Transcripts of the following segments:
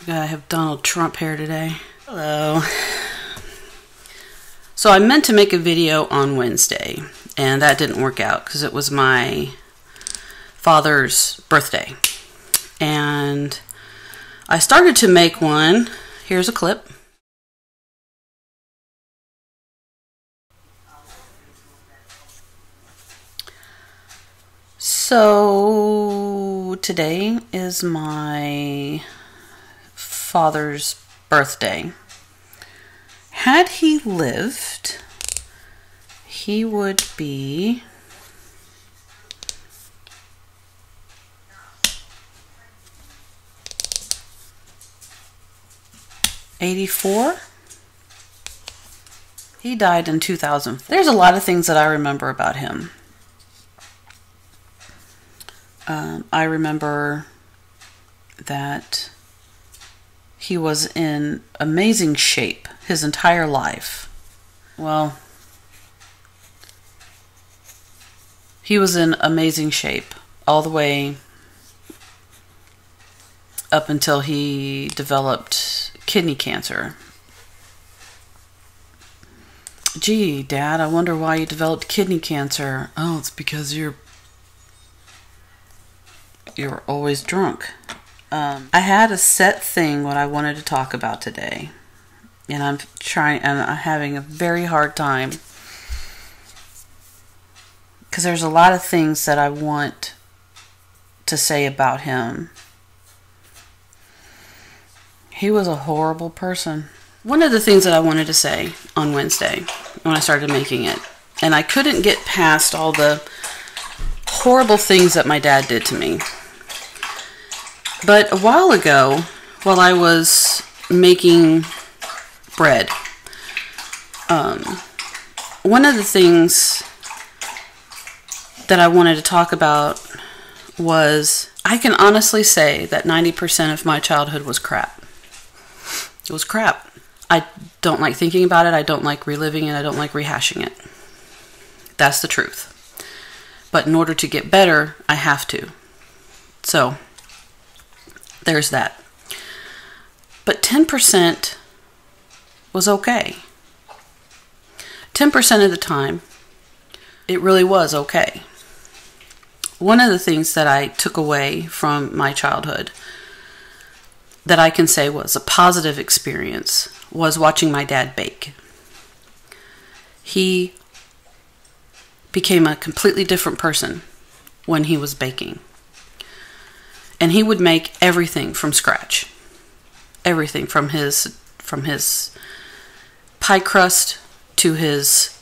I have Donald Trump hair today. Hello. So I meant to make a video on Wednesday, and that didn't work out because it was my father's birthday. And I started to make one. Here's a clip. So today is my father's birthday. Had he lived, he would be 84. He died in 2004. There's a lot of things that I remember about him. I remember that he was in amazing shape his entire life. Well, he was in amazing shape all the way up until he developed kidney cancer. Gee, Dad, I wonder why you developed kidney cancer. Oh, it's because you're always drunk. I had a set thing what I wanted to talk about today, and I'm having a very hard time because there's a lot of things that I want to say about him. He was a horrible person. One of the things that I wanted to say on Wednesday when I started making it, and I couldn't get past all the horrible things that my dad did to me. But a while ago, while I was making bread, one of the things that I wanted to talk about was, I can honestly say that 90% of my childhood was crap. It was crap. I don't like thinking about it. I don't like reliving it. I don't like rehashing it. That's the truth. But in order to get better, I have to. So there's that. But 10% was okay. 10% of the time, it really was okay. One of the things that I took away from my childhood that I can say was a positive experience was watching my dad bake. He became a completely different person when he was baking. And he would make everything from scratch. Everything from his pie crust to his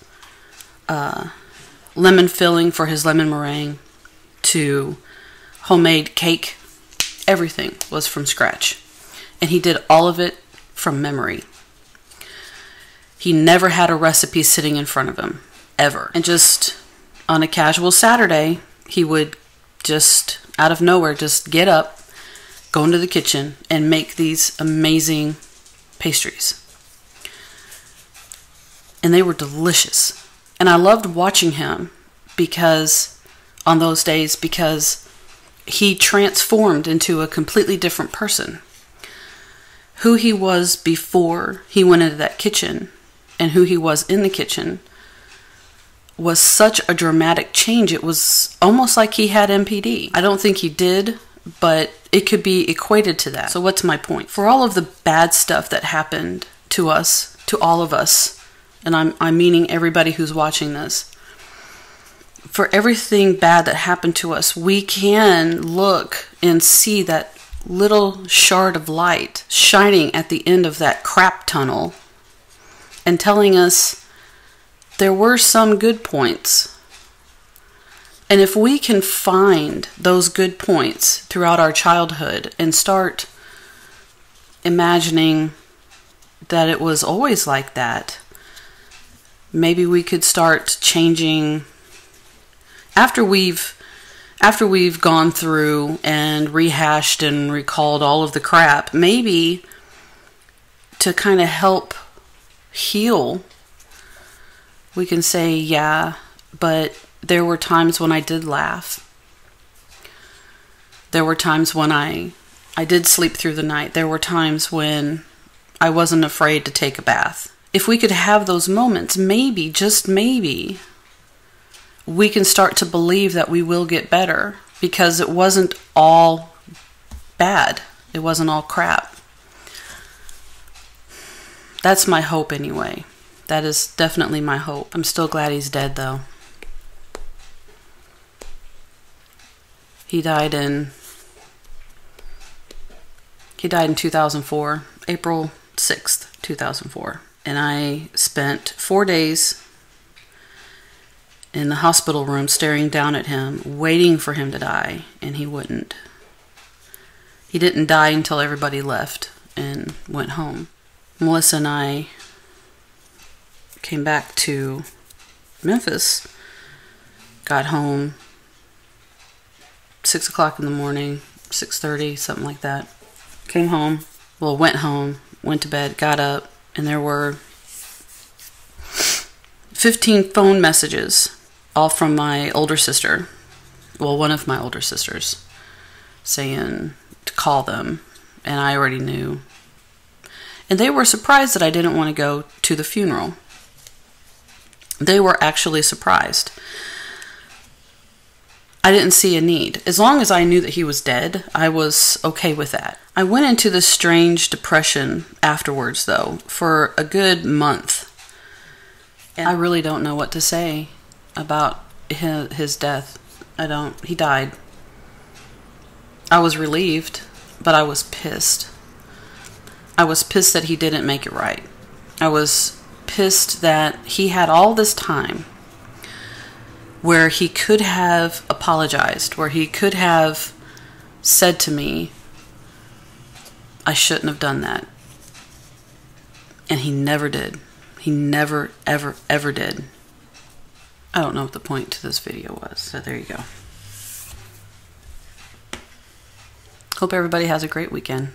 lemon filling for his lemon meringue to homemade cake. Everything was from scratch. And he did all of it from memory. He never had a recipe sitting in front of him, ever. And just on a casual Saturday, he would just out of nowhere just get up, go into the kitchen, and make these amazing pastries. And they were delicious. And I loved watching him on those days because he transformed into a completely different person. Who he was before he went into that kitchen and who he was in the kitchen was such a dramatic change. It was almost like he had MPD. I don't think he did, but it could be equated to that. So what's my point? For all of the bad stuff that happened to us, to all of us, and I'm meaning everybody who's watching this, for everything bad that happened to us, we can look and see that little shard of light shining at the end of that crap tunnel and telling us there were some good points. And if we can find those good points throughout our childhood and start imagining that it was always like that, maybe we could start changing after we've gone through and rehashed and recalled all of the crap, maybe to kind of help heal, we can say, yeah, but there were times when I did laugh. There were times when I I did sleep through the night. There were times when I wasn't afraid to take a bath. If we could have those moments, maybe, just maybe, we can start to believe that we will get better, because it wasn't all bad. It wasn't all crap. That's my hope anyway. That is definitely my hope. I'm still glad he's dead though. He died in 2004, April 6th, 2004. And I spent 4 days in the hospital room staring down at him, waiting for him to die, and he wouldn't. He didn't die until everybody left and went home. Melissa and I came back to Memphis, got home 6 o'clock in the morning, 6:30, something like that. Came home, went home, went to bed, got up, and there were 15 phone messages, all from my older sister, one of my older sisters, saying to call them, and I already knew. And they were surprised that I didn't want to go to the funeral. They were actually surprised. I didn't see a need. As long as I knew that he was dead, I was okay with that. I went into this strange depression afterwards, though, for a good month. And I really don't know what to say about his death. He died. I was relieved, but I was pissed. I was pissed that he didn't make it right. I was pissed that he had all this time where he could have apologized, where he could have said to me, I shouldn't have done that. And he never did. He never, ever, ever did. I don't know what the point to this video was, so there you go. Hope everybody has a great weekend.